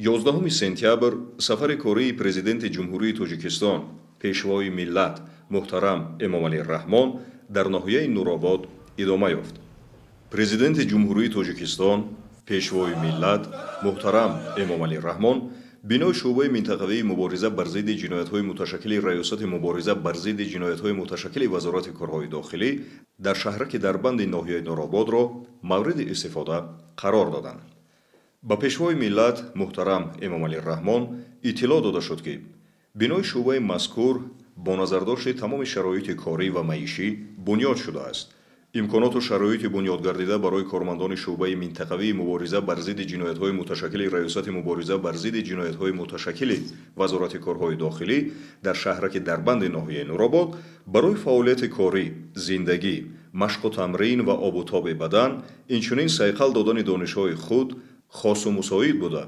11 сентябр сафари кории президенти ҷумҳурии Тоҷикистон пешвои миллат муҳтарам Эмомалӣ Раҳмон дар ноҳияи Нуробод идома ёфт. Президенти ҷумҳурии Тоҷикистон пешвои миллат муҳтарам Эмомалӣ Раҳмон бинои шӯъбаи минтақавии мубориза бар зидди ҷиноятҳои муташаккили раёсати мубориза бар зидди ҷиноятҳои муташаккили вазорати корҳои дохилӣ дар шаҳраки Дарбанди ноҳияи Нурободро мавриди истифода қарор доданд. ба пешвои миллат муҳтарам Эмомалӣ Раҳмон иттилоъ дода шуд ки бинои шӯъбаи мазкур бо назардошти тамоми шароити корӣ ва маишӣ бунёд шудааст. имконоту шароити бунёдгардида барои кормандони шӯъбаи минтақавии мубориза бар зидди ҷиноятҳои муташаккили раёсати мубориза бар зидди ҷиноятҳои муташаккили вазорати корҳои дохилӣ дар шаҳраки Дарбанди ноҳияи Нуробод барои фаъолияти корӣ, зиндагӣ, машқу тамрин ва обутоби бадан инчунин сайқал додани донишҳои худ хосу мусоид буда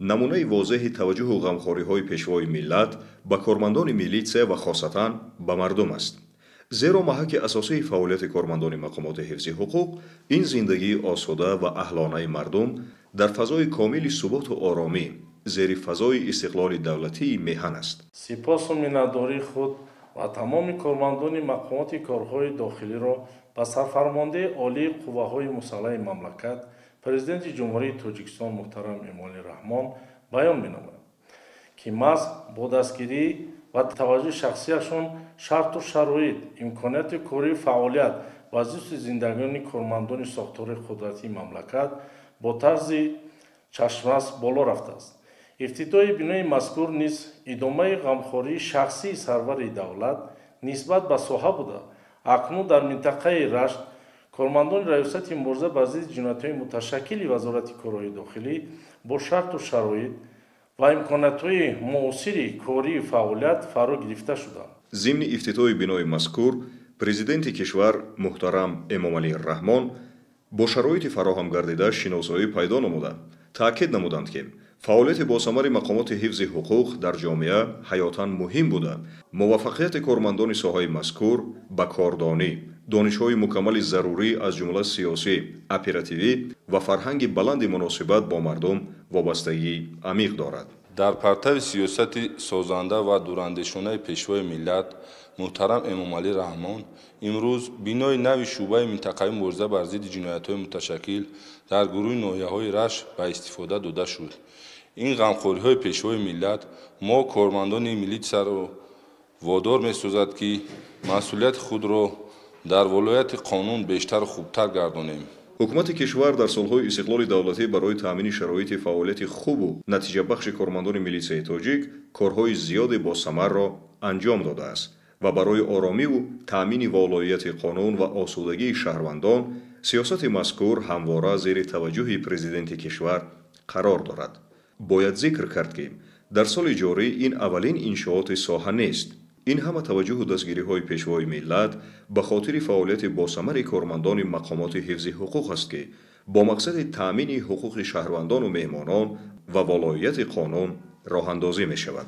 намунаи возеҳи таваҷҷӯҳу ғамхориҳои пешвои миллат ба кормандони милитсия ва хосатан ба мардум аст. зеро маҳаки асосии фаъолияти кормандони мақомоти ҳифзи ҳуқуқ ин зиндагии осуда ва аҳлонаи мардум дар фазои комили суботу оромӣ зери фазои истиқлоли давлатии меҳан аст. сипосу миннатдории худ ва тамоми кормандони мақомоти корҳои дохилиро ба сарфармондаи олии қувваҳои мусаллаҳи мамлакат президенти ҷумҳурии Тоҷикистон муҳтарам Эмомалӣ Раҳмон баён менамоям ки маҳз бо дастгирӣ ва таваҷҷӯҳи шахсияшон шарту шароит имконияти кории фаъолият ва зисту зиндагони кормандони сохтори қудратии мамлакат бо тарзи чашмрас боло рафтааст. ифтитоҳи бинои мазкур низ идомаи ғамхории шахсии сарвари давлат нисбат ба соҳа буда акнун дар минтақаи Рашт кормандони раёсати мубориза ба зидди ҷиноятҳои муташаккили вазорати корҳои дохилӣ бо шарту шароит ва имкониятҳои муосири кории фаъолият фаро гирифта шуданд. зимни ифтитоҳи бинои мазкур президенти кишвар муҳтарам Эмомалӣ Раҳмон бо шароити фароҳамгардида шиносоӣ пайдо намуда таъкид намуданд ки фаъолияти босамари мақомоти ҳифзи ҳуқуқ дар ҷомеа ҳаётан муҳим буда муваффақияти кормандони соҳаи мазкур ба кордонӣ донишҳои мукаммали зарурӣ аз ҷумла сиёсӣ, оперативӣ ва фарҳанги баланди муносибат бо мардум вобастагии амиқ дорад. дар партави сиёсати созанда ва дурандешонаи пешвои миллат муҳтарам Эмомалӣ Раҳмон имрӯз бинои нави шӯъбаи минтақавии мубориза бар зидди ҷиноятҳои муташаккил дар гурӯҳи ноҳияҳои Рашт ба истифода дода шуд. ин ғамхориҳои пешвои миллат мо кормандони милитсияро водор месозад ки масъулияти худро дар волояти қонун бештару хубтар гардонем. ҳукумати кишвар дар солҳои истиқлоли давлатӣ барои таъмини шароити фаъолияти хубу натиҷабахши кормандони милитсияи тоҷик корҳои зиёде босамарро анҷом додааст ва барои оромиву таъмини волояти қонун ва осудагии шаҳрвандон сиёсати мазкур ҳамвора зери таваҷҷӯҳи президенти кишвар қарор дорад. бояд зикр кард ки дар соли ҷорӣ ин аввалин иншооти соҳа нест. ин ҳама таваҷҷӯҳу дастгириҳои пешвои миллат ба хотири фаъолияти босамари кормандони мақомоти ҳифзи ҳуқуқ аст ки бо мақсади таъмини ҳуқуқи шаҳрвандону меҳмонон ва волояти қонун роҳандозӣ мешавад.